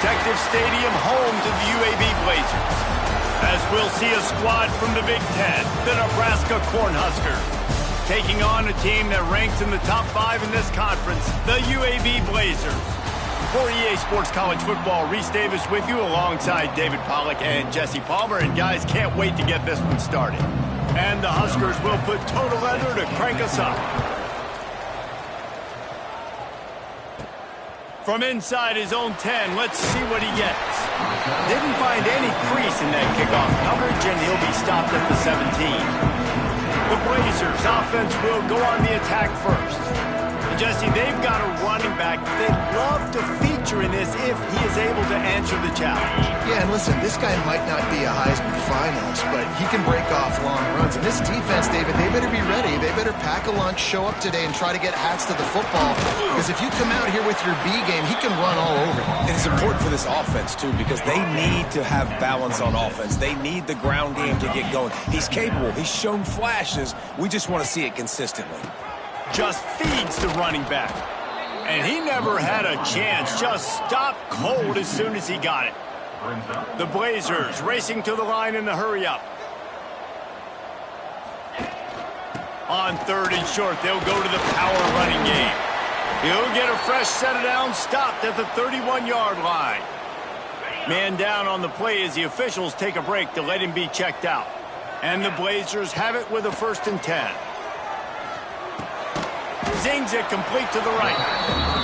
Protective Stadium, home to the UAB Blazers. As we'll see a squad from the Big Ten, the Nebraska Cornhuskers, taking on a team that ranks in the top 5 in this conference, the UAB Blazers. For EA Sports College Football, Reese Davis with you alongside David Pollack and Jesse Palmer. And guys, can't wait to get this one started. And the Huskers will put total leather to crank us up. From inside his own 10, let's see what he gets. Didn't find any crease in that kickoff coverage, and he'll be stopped at the 17. The Blazers offense will go on the attack first. And Jesse, they've got a running back they'd love to feature in this if he is able to answer the challenge. Yeah, and listen, this guy might not be a Heisman finalist, but he can break off long runs. And this defense, David, they better be ready. They better pack a lunch, show up today, and try to get hats to the football. Because if you come out here with your B game, he can run all over you. And it's important for this offense, too, because they need to have balance on offense. They need the ground game to get going. He's capable. He's shown flashes. We just want to see it consistently. Just feeds the running back. And he never had a chance. Just stopped cold as soon as he got it. The Blazers racing to the line in the hurry-up. On 3rd and short, they'll go to the power running game. He'll get a fresh set of downs, stopped at the 31-yard line. Man down on the play as the officials take a break to let him be checked out. And the Blazers have it with a 1st and 10. Zings it complete to the right.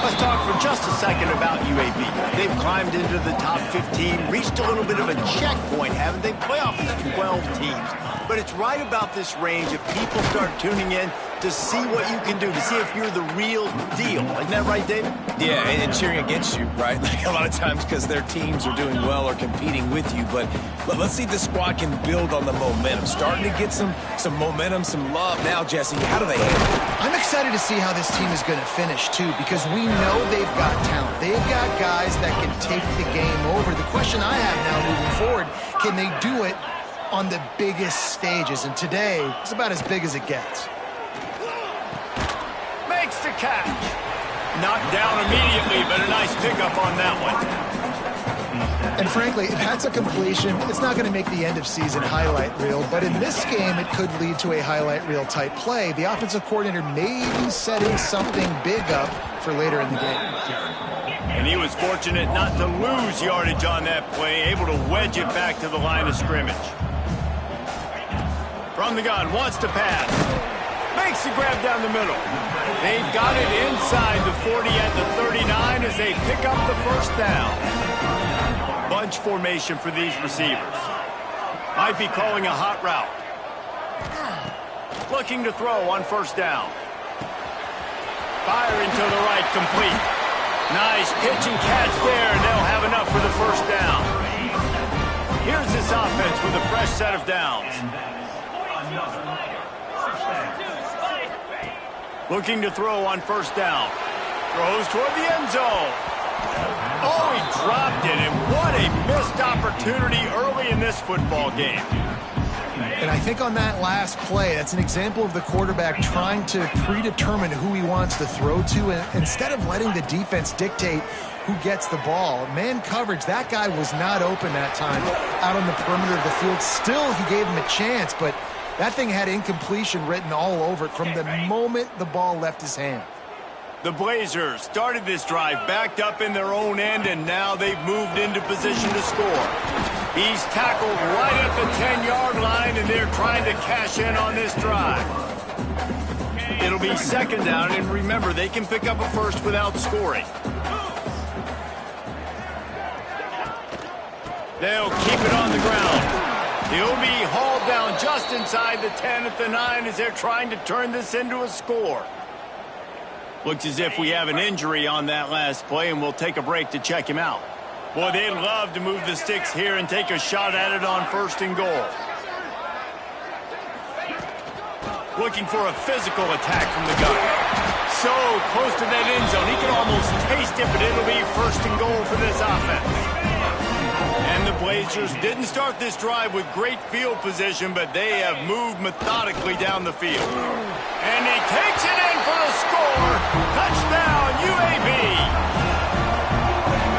Let's talk for just a second about UAB. They've climbed into the top 15, reached a little bit of a checkpoint, haven't they? Playoff is 12 teams. But it's right about this range if people start tuning in to see what you can do, to see if you're the real deal. Isn't that right, David? Yeah, and cheering against you, right? Like a lot of times because their teams are doing well or competing with you. But let's see if the squad can build on the momentum. Starting to get some momentum, some love. Now, Jesse, how do they handle it? I'm excited to see how this team is going to finish, too, because we know they've got talent. They've got guys that can take the game over. The question I have now moving forward, can they do it on the biggest stages? And today, it's about as big as it gets. Makes the catch. Knocked down immediately, but a nice pickup on that one. And frankly, if that's a completion, it's not going to make the end-of-season highlight reel. But in this game, it could lead to a highlight reel type play. The offensive coordinator may be setting something big up for later in the game. And he was fortunate not to lose yardage on that play, able to wedge it back to the line of scrimmage. From the gun, wants to pass. Makes the grab down the middle. They've got it inside the 40 at the 39 as they pick up the 1st down. Bunch formation for these receivers. Might be calling a hot route. Looking to throw on 1st down. Firing to the right, complete. Nice pitch and catch there, and they'll have enough for the 1st down. Here's this offense with a fresh set of downs. Looking to throw on 1st down. Throws toward the end zone. Oh, he dropped it, and what a missed opportunity early in this football game. And I think on that last play, that's an example of the quarterback trying to predetermine who he wants to throw to, and instead of letting the defense dictate who gets the ball. Man coverage, that guy was not open that time out on the perimeter of the field. Still, he gave him a chance, but that thing had incompletion written all over it from the moment the ball left his hand. The Blazers started this drive backed up in their own end, and now they've moved into position to score. He's tackled right at the 10-yard line, and they're trying to cash in on this drive. It'll be 2nd down, and remember, they can pick up a 1st without scoring. They'll keep it on the ground. He'll be hauled down just inside the 10 at the 9 as they're trying to turn this into a score. Looks as if we have an injury on that last play, and we'll take a break to check him out. Boy, they'd love to move the sticks here and take a shot at it on 1st and goal. Looking for a physical attack from the gun. So close to that end zone, he can almost taste it, but it'll be 1st and goal for this offense. And the Blazers didn't start this drive with great field position, but they have moved methodically down the field. And he takes it in for a score. Touchdown, UAB.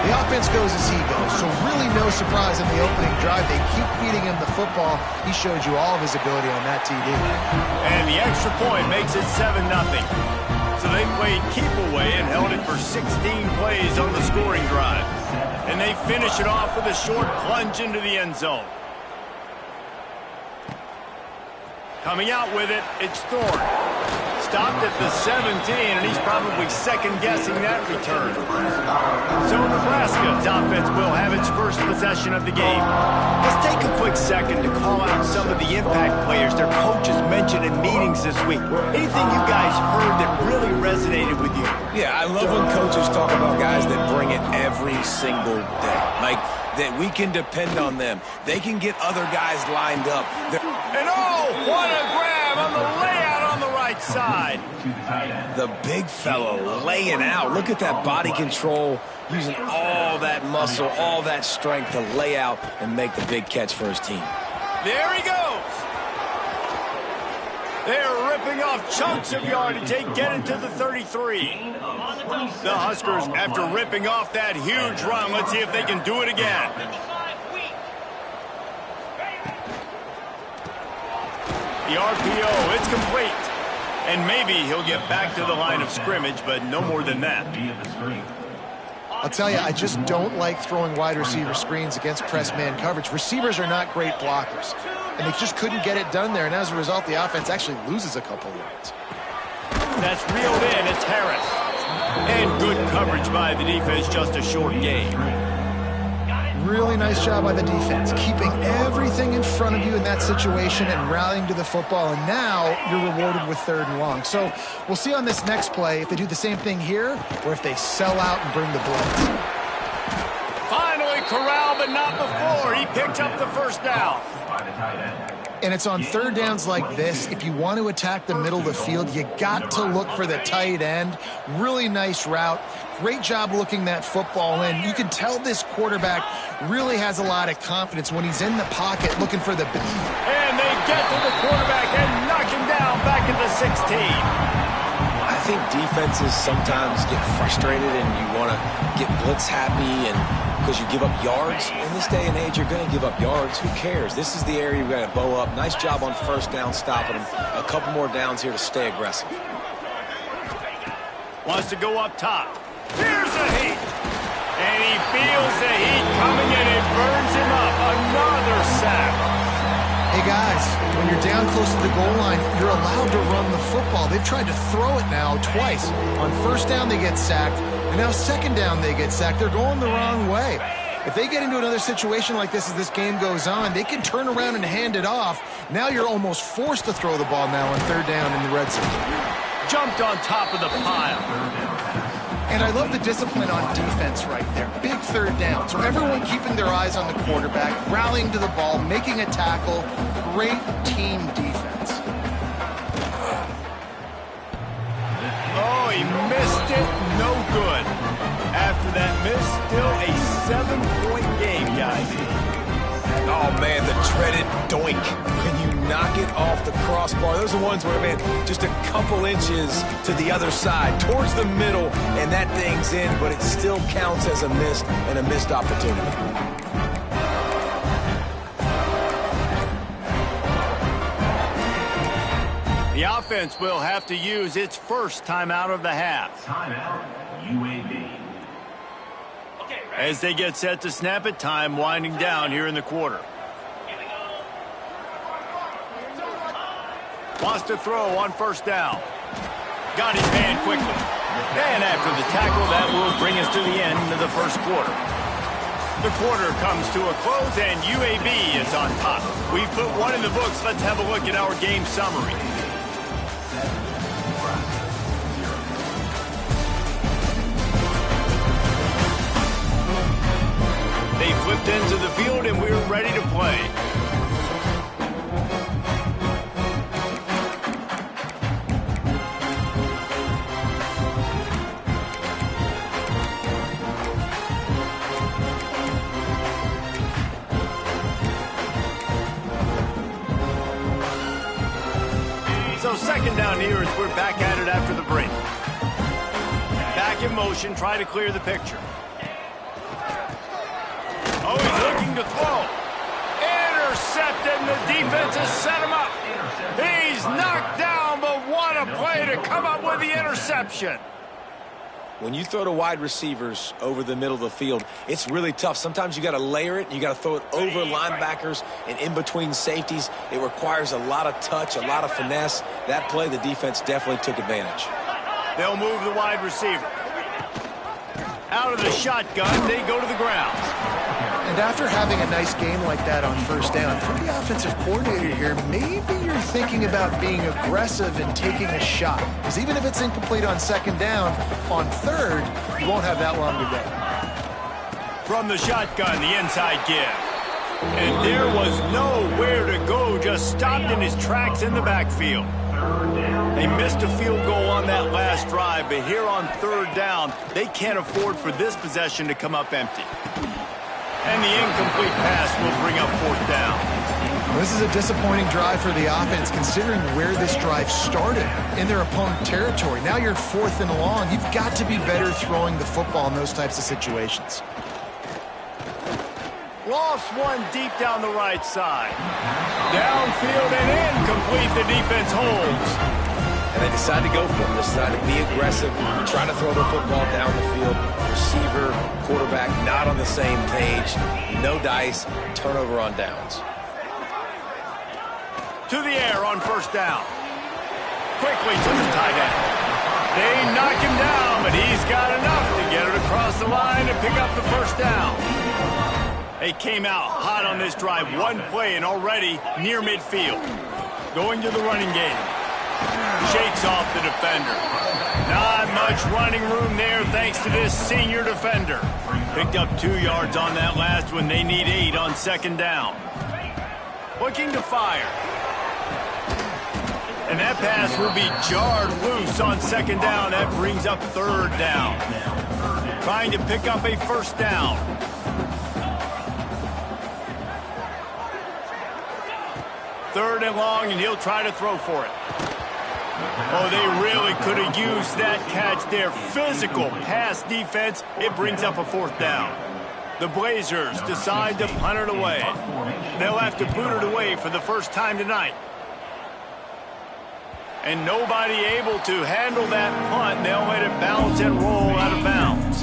The offense goes as he goes, so really no surprise in the opening drive. They keep feeding him the football. He showed you all of his ability on that TD. And the extra point makes it 7-0. So they played keep away and held it for 16 plays on the scoring drive. And they finish it off with a short plunge into the end zone. Coming out with it, it's Thorne. Stopped at the 17, and he's probably second-guessing that return. So Nebraska's offense will have its first possession of the game. Let's take a quick second to call out some of the impact players their coaches mentioned in meetings this week. Anything you guys heard that really resonated with you? Yeah, I love when coaches talk about guys that bring it every single day. Like, that we can depend on them. They can get other guys lined up. And oh, what a grab on the layout on the right side. The big fellow laying out. Look at that body control, using all that muscle, all that strength to lay out and make the big catch for his team. There he goes. They're ripping off chunks of yardage. They get it to the 33. The Huskers, after ripping off that huge run, let's see if they can do it again. The RPO, it's complete. And maybe he'll get back to the line of scrimmage, but no more than that. I'll tell you, I just don't like throwing wide receiver screens against press man coverage. Receivers are not great blockers, and they just couldn't get it done there. And as a result, the offense actually loses a couple yards. That's reeled in. It's Harris. And good coverage by the defense, just a short gain. Really nice job by the defense, keeping everything in front of you in that situation and rallying to the football. And now you're rewarded with 3rd and long. So we'll see on this next play if they do the same thing here or if they sell out and bring the blitz. Finally corralled, but not before. He picked up the first down. And it's on 3rd downs like this. If you want to attack the middle of the field, you got to look for the tight end. Really nice route. Great job looking that football in. You can tell this quarterback really has a lot of confidence when he's in the pocket looking for the... And they get to the quarterback and knock him down back at the 16. I think defenses sometimes get frustrated and you want to get blitz happy and because you give up yards. In this day and age, you're going to give up yards. Who cares? This is the area you've got to bow up. Nice job on 1st down, stopping them. A couple more downs here to stay aggressive. Wants to go up top. Here's the heat. And he feels the heat coming and it burns him up. Another sack. Hey, guys, when you're down close to the goal line, you're allowed to run the football. They've tried to throw it now twice. On 1st down, they get sacked. And now 2nd down, they get sacked. They're going the wrong way. If they get into another situation like this as this game goes on, they can turn around and hand it off. Now you're almost forced to throw the ball now on 3rd down in the red zone. Jumped on top of the pile. And I love the discipline on defense right there. Big 3rd down. So everyone keeping their eyes on the quarterback, rallying to the ball, making a tackle. Great team defense. Oh, he missed it. No good. After that miss, still a 7-point game, guys. Oh, man, the dreaded doink. When you knock it off the crossbar, those are ones where, man, just a couple inches to the other side, towards the middle, and that thing's in, but it still counts as a miss and a missed opportunity. The offense will have to use its first timeout of the half. Timeout, UAB. As they get set to snap it, time winding down here in the quarter. Wants to throw on 1st down. Got his hand quickly. And after the tackle, that will bring us to the end of the 1st quarter. The quarter comes to a close, and UAB is on top. We've put one in the books. Let's have a look at our game summary. They flipped into the field, and we're ready to play. So 2nd down here as we're back at it after the break. Back in motion, try to clear the picture. defense has set him up. He's knocked down, but what a play to come up with the interception. When you throw to wide receivers over the middle of the field, it's really tough. Sometimes you got to layer it, and you got to throw it over linebackers and in between safeties. It requires a lot of touch, a lot of finesse. That play, the defense definitely took advantage. They'll move the wide receiver. Out of the shotgun, they go to the ground. And after having a nice game like that on first down, for the offensive coordinator here, maybe you're thinking about being aggressive and taking a shot. Because even if it's incomplete on second down, on third, you won't have that long to go. From the shotgun, the inside give. And there was nowhere to go, just stopped in his tracks in the backfield. They missed a field goal on that last drive, but here on third down, they can't afford for this possession to come up empty. And the incomplete pass will bring up fourth down. This is a disappointing drive for the offense, considering where this drive started in their opponent territory. Now you're 4th and long. You've got to be better throwing the football in those types of situations. Lost one deep down the right side. Downfield and incomplete. The defense holds. And they decide to go for it. They decide to be aggressive, try to throw the football down the field. Receiver, quarterback, not on the same page. No dice, turnover on downs. To the air on first down. Quickly to the tight end. They knock him down, but he's got enough to get it across the line and pick up the first down. They came out hot on this drive. One play and already near midfield. Going to the running game. Shakes off the defender. Not much running room there thanks to this senior defender. Picked up 2 yards on that last one. They need 8 on second down. Looking to fire. And that pass will be jarred loose on second down. That brings up third down. Trying to pick up a first down. Third and long, and he'll try to throw for it. Oh, they really could have used that catch there. Physical pass defense. It brings up a fourth down. The Blazers decide to punt it away. They'll have to boot it away for the first time tonight. And nobody able to handle that punt. They'll let it bounce and roll out of bounds.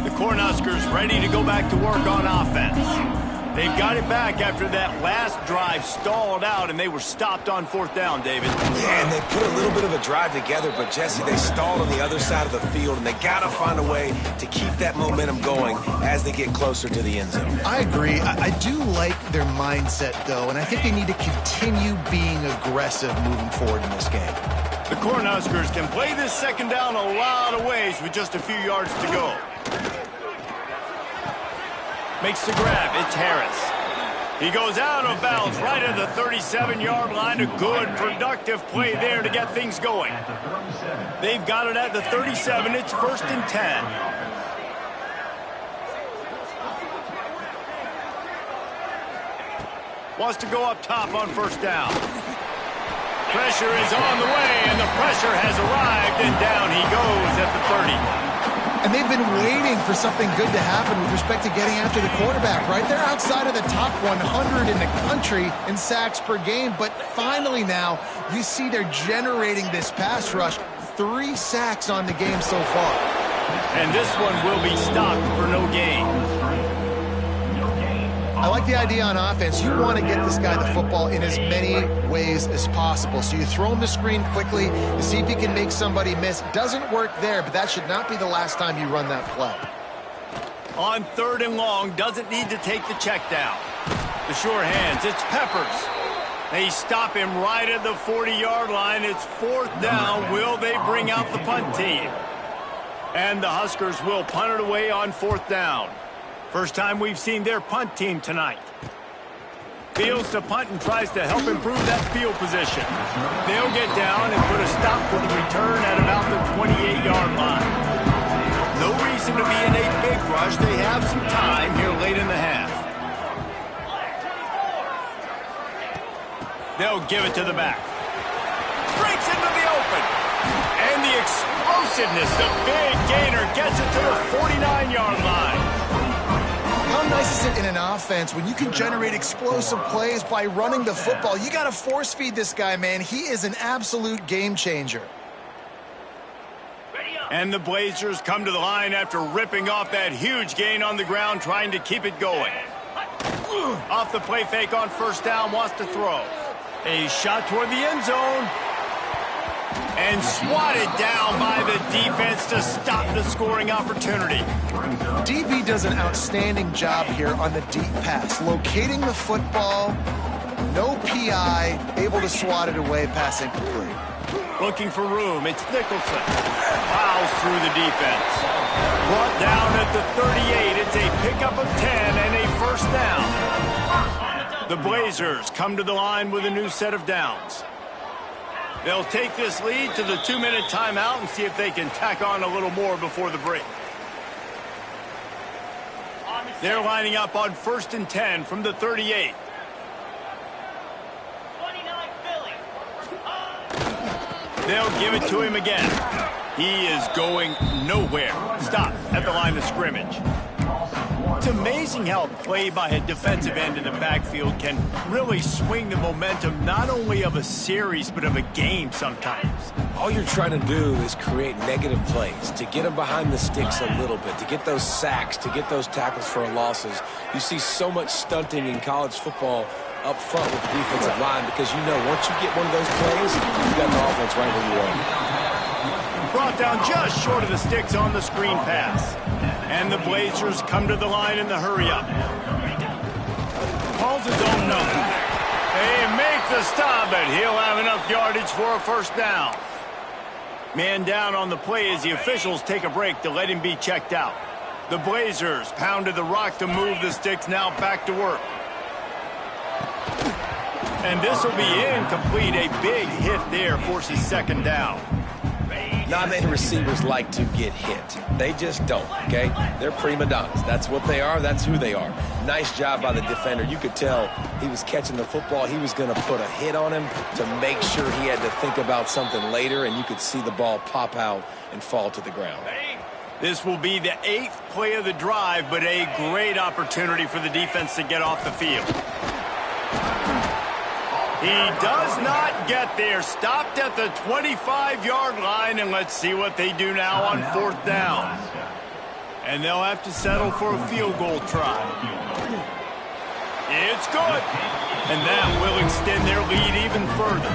The Cornhuskers ready to go back to work on offense. They've got it back after that last drive stalled out, and they were stopped on fourth down, David. Yeah, and they put a little bit of a drive together, but, Jesse, they stalled on the other side of the field, and they got to find a way to keep that momentum going as they get closer to the end zone. I agree. I do like their mindset, though, and I think they need to continue being aggressive moving forward in this game. The Cornhuskers can play this second down a lot of ways with just a few yards to go. Makes the grab. It's Harris. He goes out of bounds right at the 37-yard line. A good, productive play there to get things going. They've got it at the 37. It's 1st and 10. Wants to go up top on first down. Pressure is on the way, and the pressure has arrived, and down he goes at the 30. And they've been waiting for something good to happen with respect to getting after the quarterback, right? They're outside of the top 100 in the country in sacks per game, but finally now you see they're generating this pass rush. 3 sacks on the game so far. And this one will be stopped for no gain. I like the idea on offense. You want to get this guy the football in as many ways as possible. So you throw him the screen quickly, you see if he can make somebody miss. Doesn't work there, but that should not be the last time you run that play. On third and long, doesn't need to take the check down. The sure hands, it's Peppers. They stop him right at the 40-yard line. It's 4th down. Will they bring out the punt team? And the Huskers will punt it away on 4th down. First time we've seen their punt team tonight. Fields to punt and tries to help improve that field position. They'll get down and put a stop to the return at about the 28-yard line. No reason to be in a big rush. They have some time here late in the half. They'll give it to the back. Breaks into the open. And the explosiveness, the big gainer gets it to the 49-yard line. How nice is it in an offense when you can generate explosive plays by running the football? You got to force feed this guy, man. He is an absolute game changer. And the Blazers come to the line after ripping off that huge gain on the ground, trying to keep it going. Off the play fake on first down, wants to throw. A shot toward the end zone. And swatted down by the defense to stop the scoring opportunity. DB does an outstanding job here on the deep pass. Locating the football, no PI, able to swat it away, passing complete. Looking for room, it's Nicholson. Plows through the defense. Brought down at the 38, it's a pickup of 10 and a first down. The Blazers come to the line with a new set of downs. They'll take this lead to the 2-minute timeout and see if they can tack on a little more before the break. They're lining up on 1st and 10 from the 38. They'll give it to him again. He is going nowhere. Stop at the line of scrimmage. It's amazing how a play by a defensive end in the backfield can really swing the momentum not only of a series but of a game sometimes. All you're trying to do is create negative plays, to get them behind the sticks a little bit, to get those sacks, to get those tackles for losses. You see so much stunting in college football up front with the defensive line because you know once you get one of those plays, you got the offense right where you want. Brought down just short of the sticks on the screen pass. And the Blazers come to the line in the hurry-up. Calls his own number. They make the stop, but he'll have enough yardage for a first down. Man down on the play as the officials take a break to let him be checked out. The Blazers pounded the rock to move the sticks, now back to work. And this will be incomplete. A big hit there forces second down. Not many receivers like to get hit. They just don't, okay? They're prima donnas. That's what they are. That's who they are. Nice job by the defender. You could tell he was catching the football. He was going to put a hit on him to make sure he had to think about something later, and you could see the ball pop out and fall to the ground. This will be the 8th play of the drive, but a great opportunity for the defense to get off the field. He does not get there. Stopped at the 25-yard line, and let's see what they do now on 4th down. And they'll have to settle for a field goal try. It's good. And that will extend their lead even further.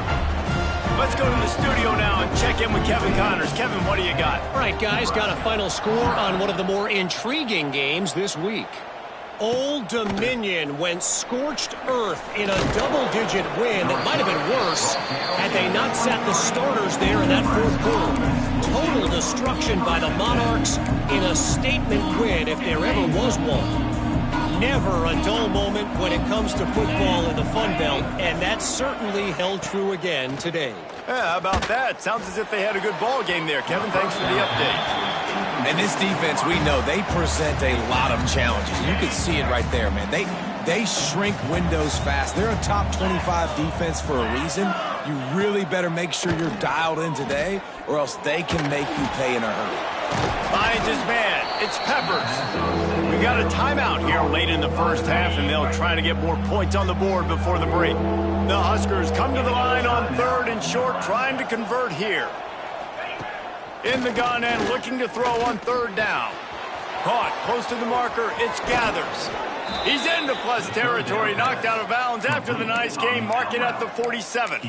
Let's go to the studio now and check in with Kevin Connors. Kevin, what do you got? All right, guys, got a final score on one of the more intriguing games this week. Old Dominion went scorched earth in a double-digit win that might have been worse had they not sat the starters there in that 4th quarter. Total destruction by the Monarchs in a statement win if there ever was one. Never a dull moment when it comes to football in the Fun Belt, and that certainly held true again today. Yeah, how about that? Sounds as if they had a good ball game there. Kevin, thanks for the update. And this defense, we know, they present a lot of challenges. You can see it right there, man. They shrink windows fast. They're a top 25 defense for a reason. You really better make sure you're dialed in today, or else they can make you pay in a hurry. Finds his man. It's Peppers. We got a timeout here late in the first half, and they'll try to get more points on the board before the break. The Huskers come to the line on 3rd and short, trying to convert here. In the gun and looking to throw on 3rd down. Caught close to the marker. It's Gathers. He's into plus territory, knocked out of bounds after the nice game, marking at the 47.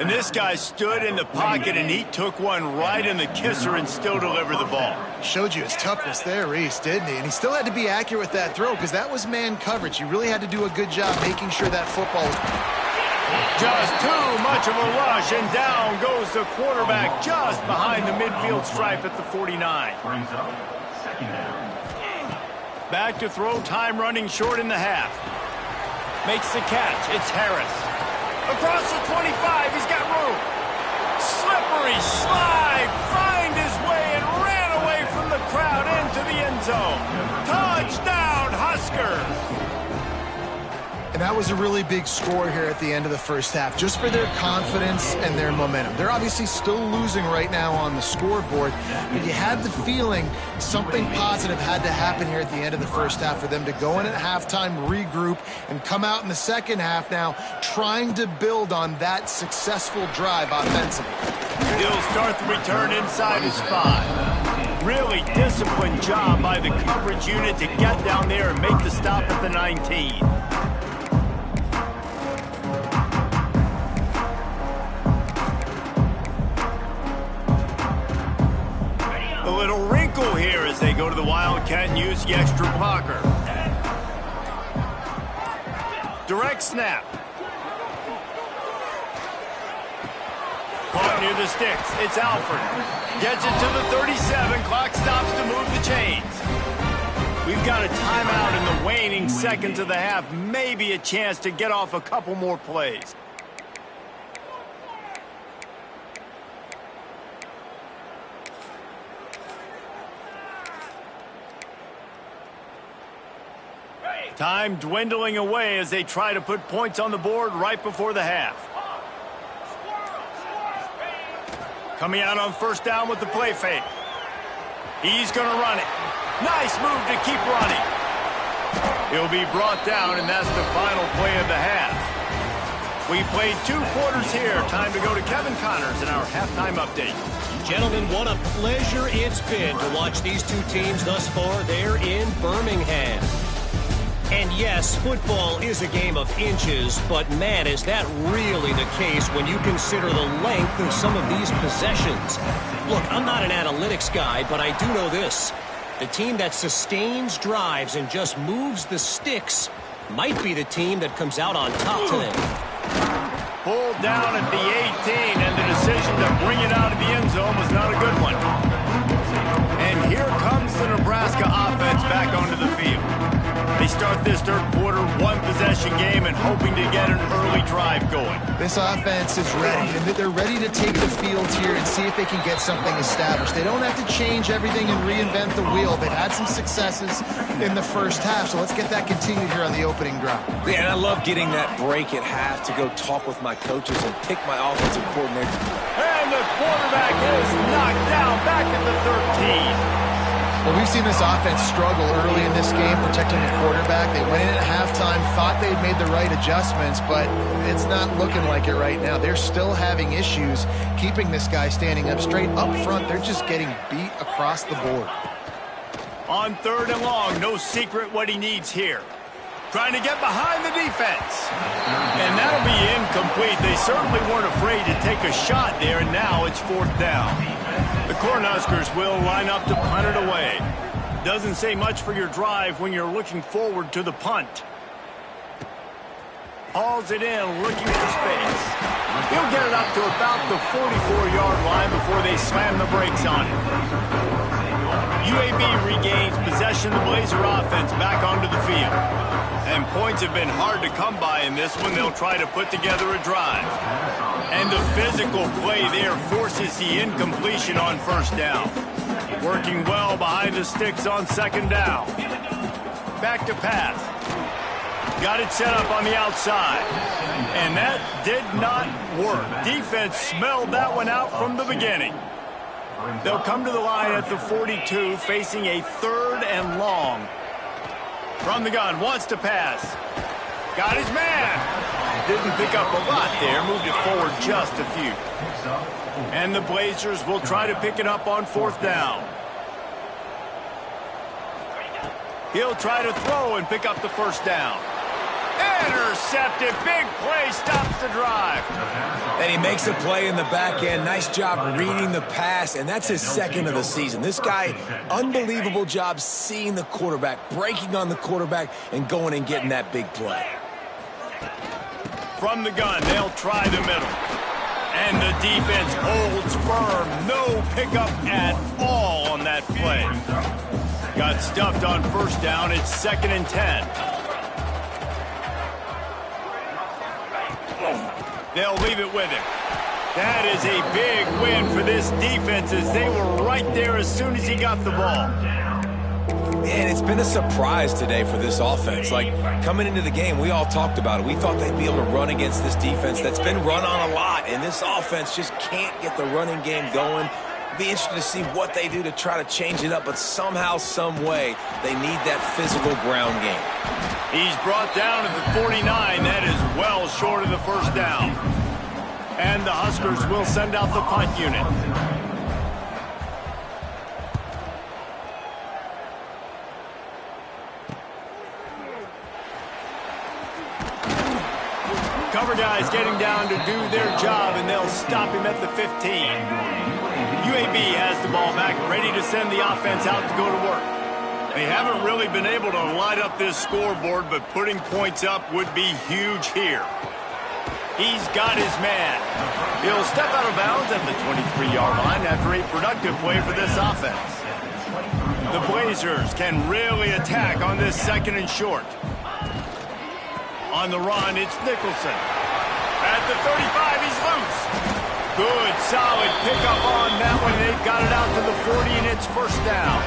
And this guy stood in the pocket, and he took one right in the kisser and still delivered the ball. Showed you his toughness there, Reese, didn't he? And he still had to be accurate with that throw because that was man coverage. You really had to do a good job making sure that football was... Just too much of a rush, and down goes the quarterback just behind the midfield stripe at the 49. Back to throw, time running short in the half. Makes the catch. It's Harris. Across the 25, he's got room. Slippery slide, find his way and ran away from the crowd into the end zone. Touchdown, Huskers! And that was a really big score here at the end of the first half, just for their confidence and their momentum. They're obviously still losing right now on the scoreboard, but you had the feeling something positive had to happen here at the end of the first half for them to go in at halftime, regroup, and come out in the second half now trying to build on that successful drive offensively. He'll start the return inside his 5. Really disciplined job by the coverage unit to get down there and make the stop at the 19. A little wrinkle here as they go to the Wildcat and use the extra blocker. Direct snap. Caught near the sticks. It's Alford. Gets it to the 37. Clock stops to move the chains. We've got a timeout in the waning seconds of the half. Maybe a chance to get off a couple more plays. Time dwindling away as they try to put points on the board right before the half. Coming out on first down with the play fake. He's going to run it. Nice move to keep running. He'll be brought down, and that's the final play of the half. We played 2 quarters here. Time to go to Kevin Connors in our halftime update. Gentlemen, what a pleasure it's been to watch these two teams thus far. They're in Birmingham. And yes, football is a game of inches, but man, is that really the case when you consider the length of some of these possessions. Look, I'm not an analytics guy, but I do know this. The team that sustains drives and just moves the sticks might be the team that comes out on top today. Pulled down at the 18, and the decision to bring it out of the end zone was not a good one. And here comes the Nebraska offense back onto the field. They start this third quarter, 1-possession game, and hoping to get an early drive going. This offense is ready, and they're ready to take the field here and see if they can get something established. They don't have to change everything and reinvent the wheel. They've had some successes in the first half, so let's get that continued here on the opening drive. Yeah, and I love getting that break at half to go talk with my coaches and pick my offensive coordinator. And the quarterback is knocked down back at the 13. Well, we've seen this offense struggle early in this game protecting the quarterback. They went in at halftime, thought they'd made the right adjustments, but it's not looking like it right now. They're still having issues keeping this guy standing up straight. Up front, they're just getting beat across the board. On 3rd and long, no secret what he needs here. Trying to get behind the defense. And that'll be incomplete. They certainly weren't afraid to take a shot there, and now it's 4th down. The Cornhuskers will line up to punt it away. Doesn't say much for your drive when you're looking forward to the punt. Hauls it in, looking for space. He'll get it up to about the 44-yard line before they slam the brakes on it. UAB regains possession of the Blazer offense back onto the field. And points have been hard to come by in this one. They'll try to put together a drive. And the physical play there forces the incompletion on first down. Working well behind the sticks on 2nd down. Back to pass. Got it set up on the outside. And that did not work. Defense smelled that one out from the beginning. They'll come to the line at the 42, facing a 3rd and long. From the gun, wants to pass. Got his man. Didn't pick up a lot there, moved it forward just a few. And the Blazers will try to pick it up on 4th down. He'll try to throw and pick up the first down. Intercepted. Big play stops the drive. And he makes a play in the back end. Nice job reading the pass, and that's his 2nd of the season. This guy, unbelievable job seeing the quarterback, breaking on the quarterback, and going and getting that big play. From the gun, they'll try the middle. And the defense holds firm. No pickup at all on that play. Got stuffed on first down. It's 2nd and 10. They'll leave it with him. That is a big win for this defense as they were right there as soon as he got the ball. Man, it's been a surprise today for this offense. Like, coming into the game, we all talked about it. We thought they'd be able to run against this defense that's been run on a lot, and this offense just can't get the running game going. Be interested to see what they do to try to change it up, but somehow, some way, they need that physical ground game. He's brought down at the 49. That is well short of the first down. And the Huskers will send out the punt unit. Cover guys getting down to do their job, and they'll stop him at the 15. UAB has the ball back, ready to send the offense out to go to work. They haven't really been able to light up this scoreboard, but putting points up would be huge here. He's got his man. He'll step out of bounds at the 23-yard line after a productive play for this offense. The Blazers can really attack on this second and short. On the run, it's Nicholson. At the 35, he's loose. Good, solid pickup on that one. They've got it out to the 40, and it's first down.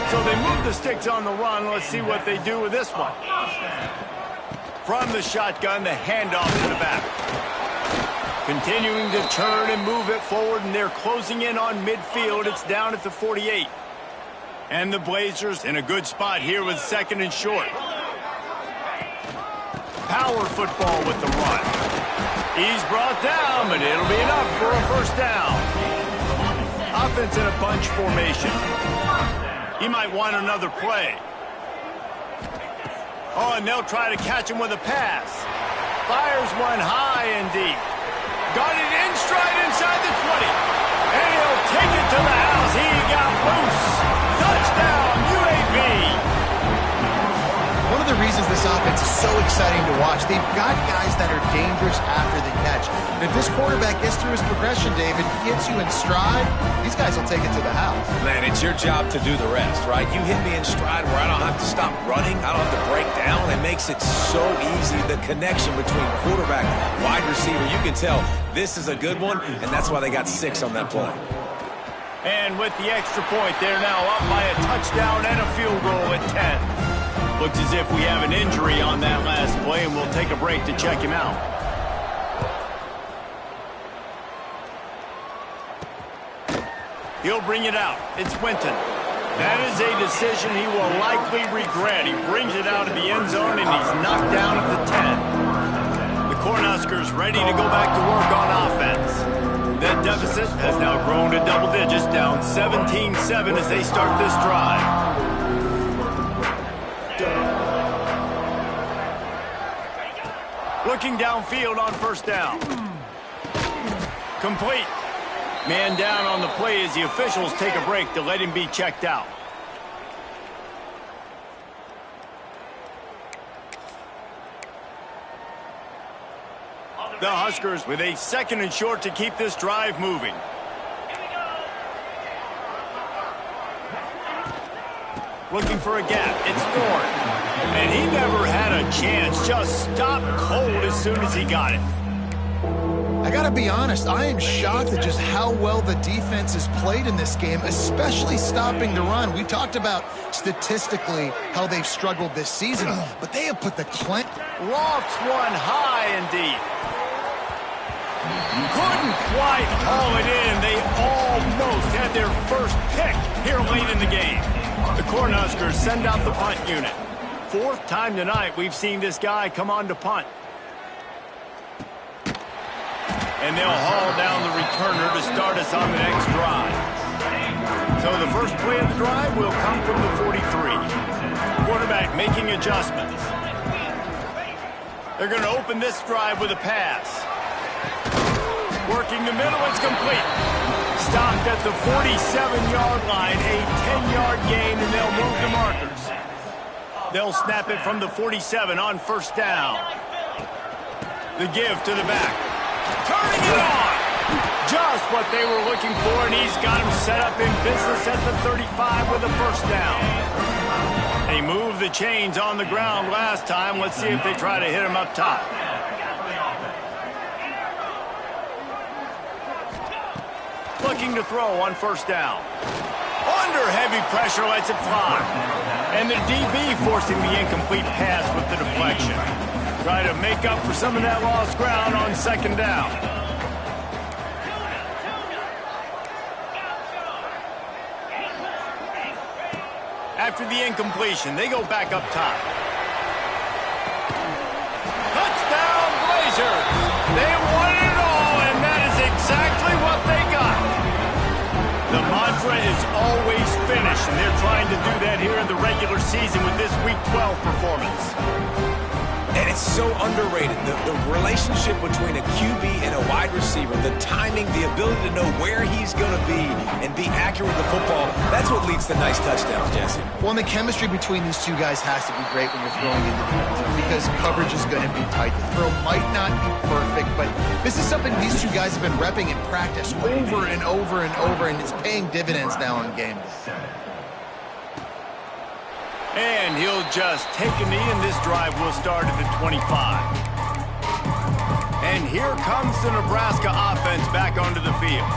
So they move the sticks on the run. Let's see what they do with this one. From the shotgun, the handoff to the back. Continuing to turn and move it forward, and they're closing in on midfield. It's down at the 48. And the Blazers in a good spot here with second and short. Power football with the run. He's brought down, but it'll be enough for a first down. Offense in a bunch formation. He might want another play. Oh, and they'll try to catch him with a pass. Fires one high and deep. Got it in stride inside the 20. And he'll take it to the house. He got loose. Touchdown, UAB. One of the reasons this offense is so exciting to watch, they've got guys that are dangerous after the catch. And if this quarterback gets through his progression, David, gets you in stride, these guys will take it to the house. Man, it's your job to do the rest, right? You hit me in stride where I don't have to stop running. I don't have to break down. It makes it so easy. The connection between quarterback and wide receiver, you can tell this is a good one, and that's why they got 6 on that play. And with the extra point, they're now up by a touchdown and a field goal at 10. Looks as if we have an injury on that last play, and we'll take a break to check him out. He'll bring it out. It's Winton. That is a decision he will likely regret. He brings it out of the end zone, and he's knocked down at the 10. The Cornhuskers ready to go back to work on offense. That deficit has now grown to double digits, down 17-7 as they start this drive. Looking downfield on first down. Complete. Man down on the play as the officials take a break to let him be checked out. The Huskers with a second and short to keep this drive moving. Looking for a gap. It's Thorne. And he never had a chance. Just stopped cold as soon as he got it. I got to be honest, I am shocked at just how well the defense has played in this game, especially stopping the run. We talked about statistically how they've struggled this season, but they have put the lofts one high and deep. Couldn't quite haul it in. They almost had their first pick here late in the game. The Cornhuskers send out the punt unit. 4th time tonight we've seen this guy come on to punt. And they'll haul down the returner to start us on the next drive. So the first play of the drive will come from the 43. Quarterback making adjustments. They're going to open this drive with a pass. Working the middle, it's complete. Stopped at the 47-yard line, a 10-yard gain, and they'll move the markers. They'll snap it from the 47 on first down. The give to the back. Turning it on. Just what they were looking for, and he's got him set up in business at the 35 with a first down. They moved the chains on the ground last time. Let's see if they try to hit him up top. Looking to throw on first down. Under heavy pressure, lets it fly. And the DB forcing the incomplete pass with the deflection. Try to make up for some of that lost ground on second down. After the incompletion, they go back up top. Touchdown, Blazers! They won it all, and that is exactly what they got. The mantra is always finish, and they're trying to do that here in the regular season with this Week 12 performance. And it's so underrated. The relationship between a QB and a wide receiver, the timing, the ability to know where he's going to be and be accurate with the football, that's what leads to nice touchdowns, Jesse. Well, and the chemistry between these two guys has to be great when you're throwing into the end zone because coverage is going to be tight. The throw might not be perfect, but this is something these two guys have been repping in practice over and over and over, and it's paying dividends now on game day. And he'll just take a knee, and this drive will start at the 25. And here comes the Nebraska offense back onto the field.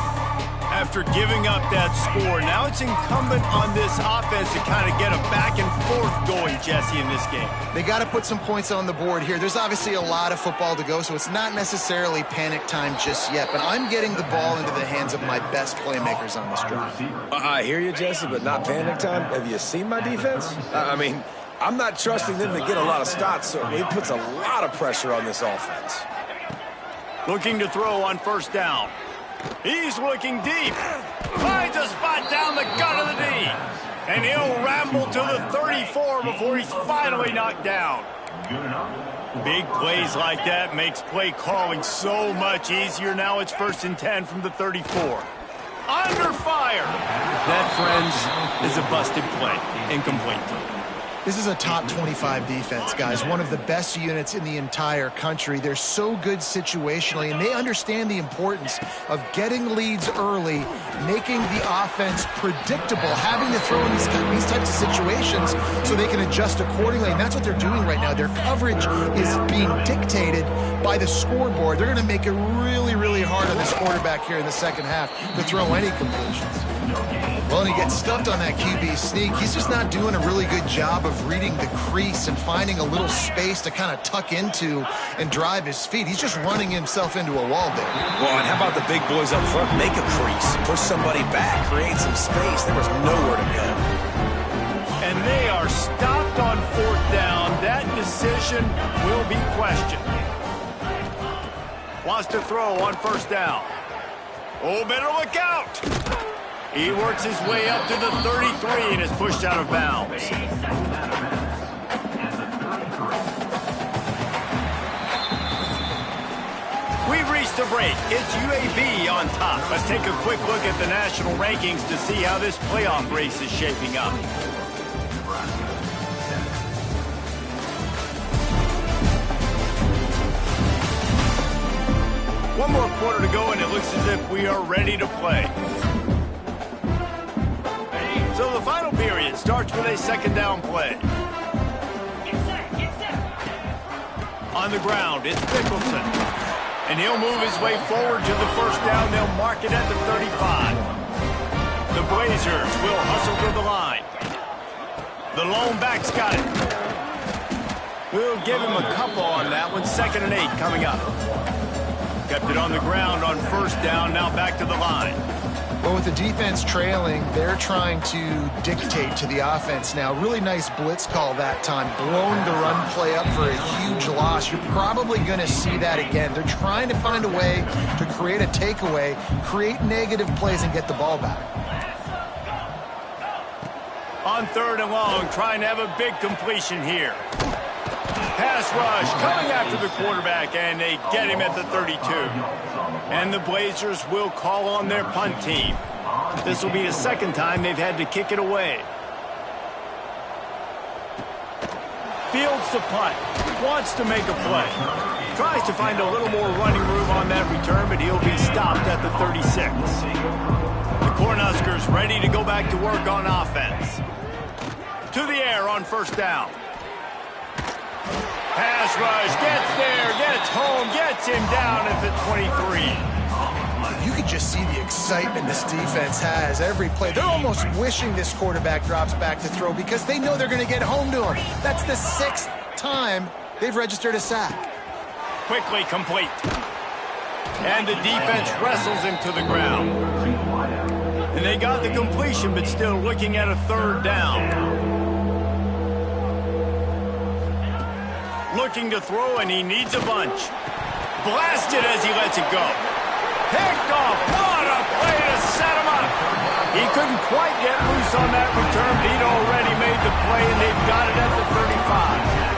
After giving up that score, now it's incumbent on this offense to kind of get a back and forth going, Jesse, in this game. They got to put some points on the board here. There's obviously a lot of football to go, so it's not necessarily panic time just yet, but I'm getting the ball into the hands of my best playmakers on this drive. I hear you, Jesse, but not panic time. Have you seen my defense? I mean, I'm not trusting them to get a lot of stops, so it puts a lot of pressure on this offense. Looking to throw on first down. He's looking deep. Finds a spot down the gut of the knee. And he'll ramble to the 34 before he's finally knocked down. Big plays like that makes play calling so much easier. Now it's 1st and 10 from the 34. Under fire. That, friends, is a busted play. Incomplete. This is a top 25 defense, guys. One of the best units in the entire country. They're so good situationally, and they understand the importance of getting leads early, making the offense predictable, having to throw in these types of situations so they can adjust accordingly, and that's what they're doing right now. Their coverage is being dictated by the scoreboard. They're going to make it really, really hard on this quarterback here in the second half to throw any completions. Well, and he gets stuffed on that QB sneak. He's just not doing a really good job of reading the crease and finding a little space to kind of tuck into and drive his feet. He's just running himself into a wall there. Well, and how about the big boys up front? Make a crease, push somebody back, create some space. There was nowhere to go. And they are stopped on 4th down. That decision will be questioned. Wants to throw on 1st down. Oh, better look out. He works his way up to the 33 and is pushed out of bounds. We've reached a break. It's UAB on top. Let's take a quick look at the national rankings to see how this playoff race is shaping up. One more quarter to go, and it looks as if we are ready to play. So the final period starts with a 2nd down play. On the ground, it's Mickelson. And he'll move his way forward to the 1st down. They'll mark it at the 35. The Blazers will hustle to the line. The lone back's got it. We'll give him a couple on that one. 2nd and 8 coming up. Kept it on the ground on 1st down. Now back to the line. Well, with the defense trailing, they're trying to dictate to the offense now. Really nice blitz call that time. Blowing the run play up for a huge loss. You're probably going to see that again. They're trying to find a way to create a takeaway, create negative plays, and get the ball back. On 3rd and long, trying to have a big completion here. Pass rush coming after the quarterback, and they get him at the 32. And the Blazers will call on their punt team. This will be the 2nd time they've had to kick it away. Fields the punt. Wants to make a play. Tries to find a little more running room on that return, but he'll be stopped at the 36. The Cornhuskers ready to go back to work on offense. To the air on 1st down. Pass rush, gets there, gets home, gets him down at the 23. you could just see the excitement this defense has every play. They're almost wishing this quarterback drops back to throw because they know they're going to get home to him. That's the 6th time they've registered a sack. Quickly complete. And the defense wrestles him to the ground. And they got the completion, but still looking at a 3rd down. Looking to throw, and he needs a bunch. Blasted as he lets it go. Picked off. What a play to set him up. He couldn't quite get loose on that return, but he'd already made the play, and they've got it at the 35.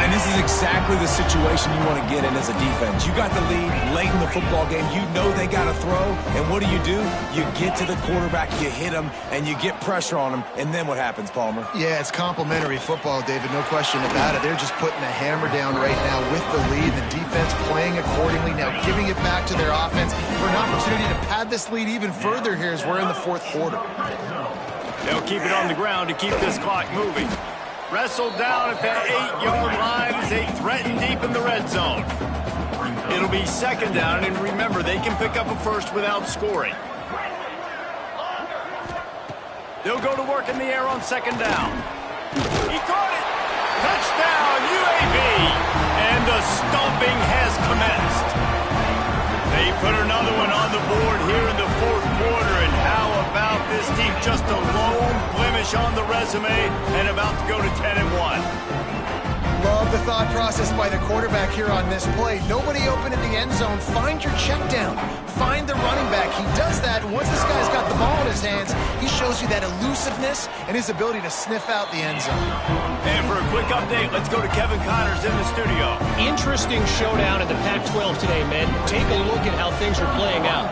And this is exactly the situation you want to get in as a defense. You got the lead late in the football game. You know they got to throw. And what do? You get to the quarterback, you hit him, and you get pressure on him. And then what happens, Palmer? Yeah, it's complimentary football, David. No question about it. They're just putting the hammer down right now with the lead. The defense playing accordingly. Now giving it back to their offense for an opportunity to pad this lead even further here as we're in the 4th quarter. They'll keep it on the ground to keep this clock moving. Wrestled down at that 8-yard line as they threaten deep in the red zone. It'll be 2nd down, and remember, they can pick up a first without scoring. They'll go to work in the air on 2nd down. He caught it! Touchdown, UAB! And the stomping has commenced. They put another one on the board here in the 4th quarter, and how about this team? Just a lone blemish on the resume and about to go to 10-1. Love the thought process by the quarterback here on this play. Nobody open in the end zone. Find your check down. Find the running back. He does that, and once this guy's got the ball in his hands, he shows you that elusiveness and his ability to sniff out the end zone. And for a quick update, let's go to Kevin Connors in the studio. Interesting showdown in the Pac-12 today, men. Take a look at how things are playing out.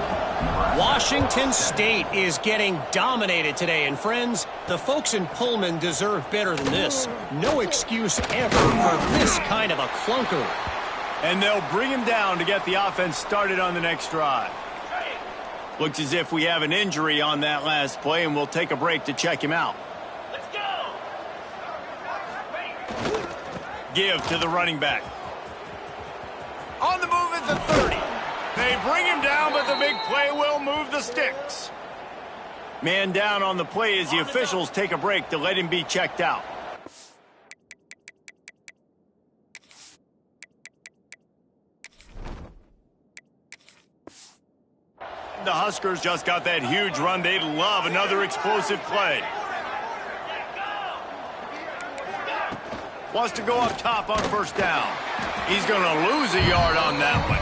Washington State is getting dominated today, and friends, the folks in Pullman deserve better than this. No excuse ever for this kind of a clunker. And they'll bring him down to get the offense started on the next drive. Looks as if we have an injury on that last play, and we'll take a break to check him out. Let's go! Give to the running back. On the move at the 30. They bring him down, but the big play will move the sticks. Man down on the play as the officials take a break to let him be checked out. The Huskers just got that huge run. They'd love another explosive play. Wants to go up top on 1st down. He's going to lose a yard on that one.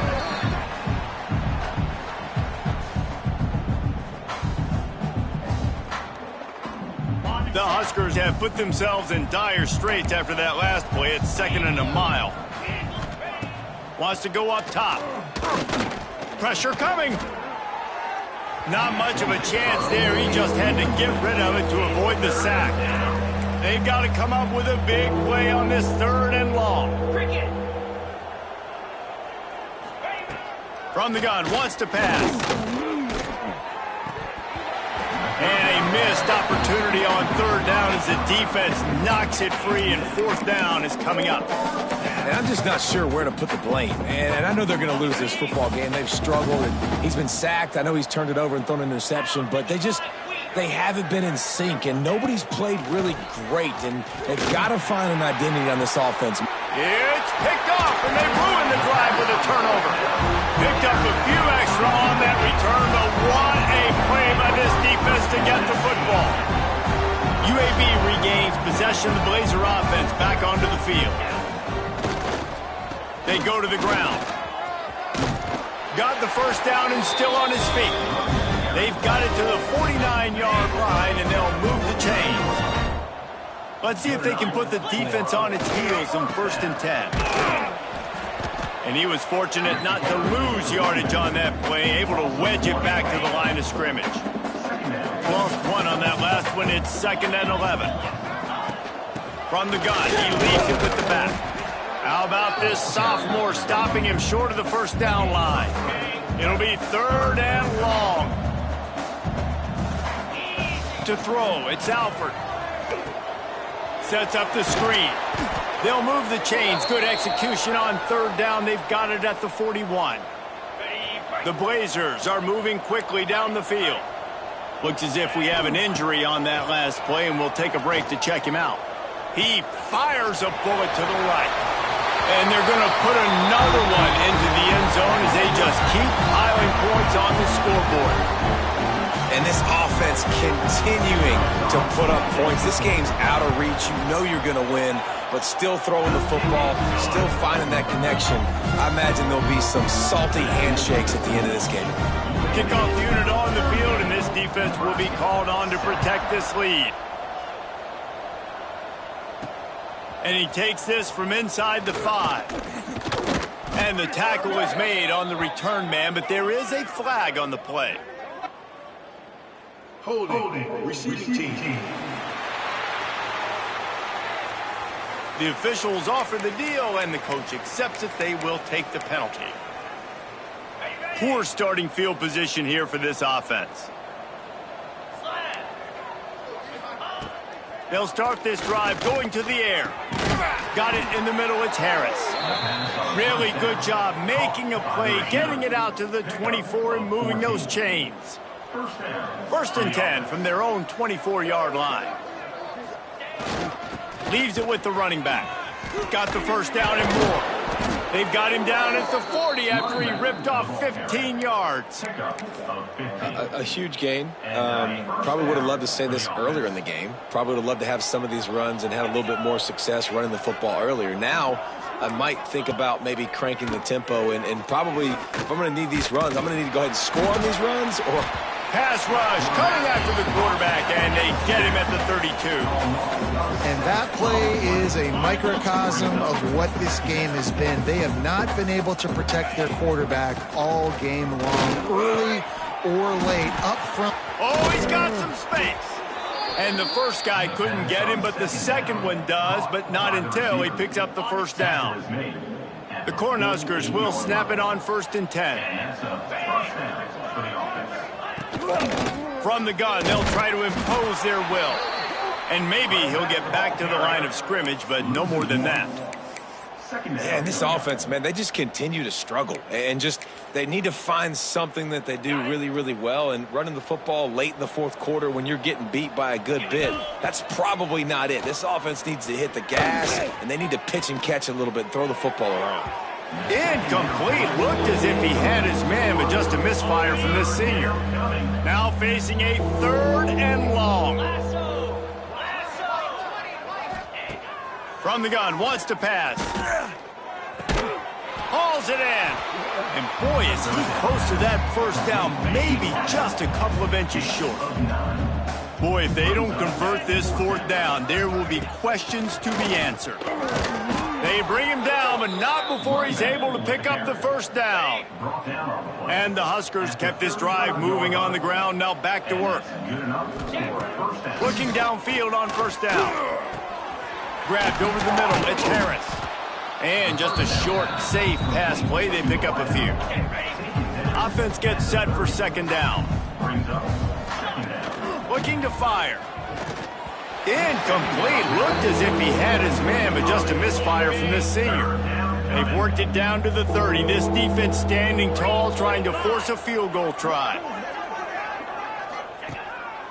The Huskers have put themselves in dire straits after that last play. It's 2nd and a mile. Wants to go up top. Pressure coming. Not much of a chance there. He just had to get rid of it to avoid the sack. They've got to come up with a big play on this 3rd and long. From the gun, wants to pass. And a missed opportunity on 3rd down as the defense knocks it free, and 4th down is coming up. And I'm just not sure where to put the blame. And I know they're going to lose this football game. They've struggled, and he's been sacked. I know he's turned it over and thrown an interception, but they haven't been in sync, and nobody's played really great, and they've got to find an identity on this offense. It's picked off, and they ruin the drive with a turnover. Picked up a few extra on that return, but what a play by this defense to get the football. UAB regains possession of the Blazer offense back onto the field. They go to the ground. Got the 1st down and still on his feet. They've got it to the 49-yard line, and they'll move the chains. Let's see if they can put the defense on its heels in 1st and 10. And he was fortunate not to lose yardage on that play, able to wedge it back to the line of scrimmage. Lost 1 on that last one. It's 2nd and 11. From the gun, he leads it with the back. How about this sophomore stopping him short of the 1st down line? It'll be 3rd and long. To throw, it's Alford. Sets up the screen. They'll move the chains. Good execution on 3rd down. They've got it at the 41. The Blazers are moving quickly down the field. Looks as if we have an injury on that last play, and we'll take a break to check him out. He fires a bullet to the right. And they're going to put another one into the end zone as they just keep piling points on the scoreboard. And this offense continuing to put up points. This game's out of reach. You know you're going to win, but still throwing the football, still finding that connection. I imagine there'll be some salty handshakes at the end of this game. Kickoff unit on the field, and this defense will be called on to protect this lead. And he takes this from inside the 5. And the tackle is made on the return man, but there is a flag on the play. Holding. Receiving team. The officials offer the deal, and the coach accepts it. They will take the penalty. Poor starting field position here for this offense. They'll start this drive going to the air. Got it in the middle. It's Harris. Really good job making a play, getting it out to the 24 and moving those chains. First and 10 from their own 24-yard line. Leaves it with the running back. Got the first down and more. They've got him down at the 40 after he ripped off 15 yards. A huge gain. Probably would have loved to say this earlier in the game. Probably would have loved to have some of these runs and had a little bit more success running the football earlier. Now, I might think about maybe cranking the tempo and probably, if I'm going to need these runs, I'm going to need to go ahead and score on these runs or... Pass rush coming after the quarterback, and they get him at the 32. And that play is a microcosm of what this game has been. They have not been able to protect their quarterback all game long, early or late, up front. Oh, he's got some space. And the first guy couldn't get him, but the second one does, but not until he picks up the first down. The Cornhuskers will snap it on 1st and 10. From the gun, they'll try to impose their will. And maybe he'll get back to the line of scrimmage, but no more than that. Yeah, and this offense, man, they just continue to struggle. And just, they need to find something that they do really, really well. And running the football late in the fourth quarter when you're getting beat by a good bit, that's probably not it. This offense needs to hit the gas, and they need to pitch and catch a little bit and throw the football around. Incomplete. Looked as if he had his man, but just a misfire from this senior. Now facing a 3rd and long. From the gun, wants to pass. Hauls it in. And boy, is he close to that first down, maybe just a couple of inches short. Boy, if they don't convert this 4th down, there will be questions to be answered. They bring him down, but not before he's able to pick up the first down. And the Huskers kept this drive moving on the ground, now back to work. Looking downfield on 1st down. Grabbed over the middle, it's Harris. And just a short, safe pass play, they pick up a few. Offense gets set for 2nd down. Looking to fire. Incomplete. Looked as if he had his man, but just a misfire from this senior. They've worked it down to the 30. This defense standing tall, trying to force a field goal try.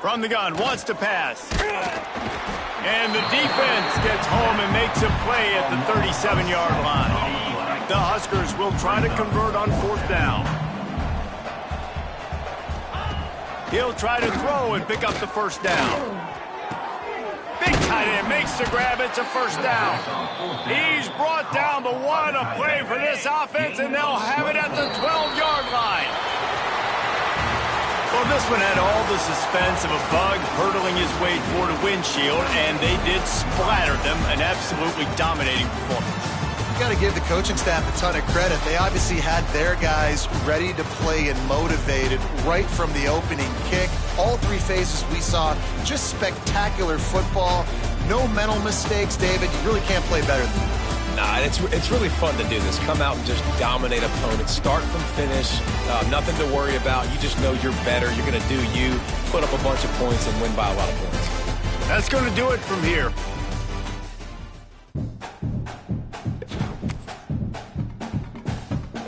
From the gun, wants to pass. And the defense gets home and makes a play at the 37-yard line. The Huskers will try to convert on 4th down. He'll try to throw and pick up the first down. Big tight end makes the grab. It's a 1st down. He's brought down the one. A play for this offense, and they'll have it at the 12-yard line. Well, this one had all the suspense of a bug hurtling his way toward a windshield, and they did splatter them. An absolutely dominating performance. You got to give the coaching staff a ton of credit. They obviously had their guys ready to play and motivated right from the opening kick. All 3 phases we saw, just spectacular football. No mental mistakes, David. You really can't play better than that. Nah, it's really fun to do this. Come out and just dominate opponents. Start from finish. Nothing to worry about. You just know you're better. You're going to do you, put up a bunch of points, and win by a lot of points. That's going to do it from here.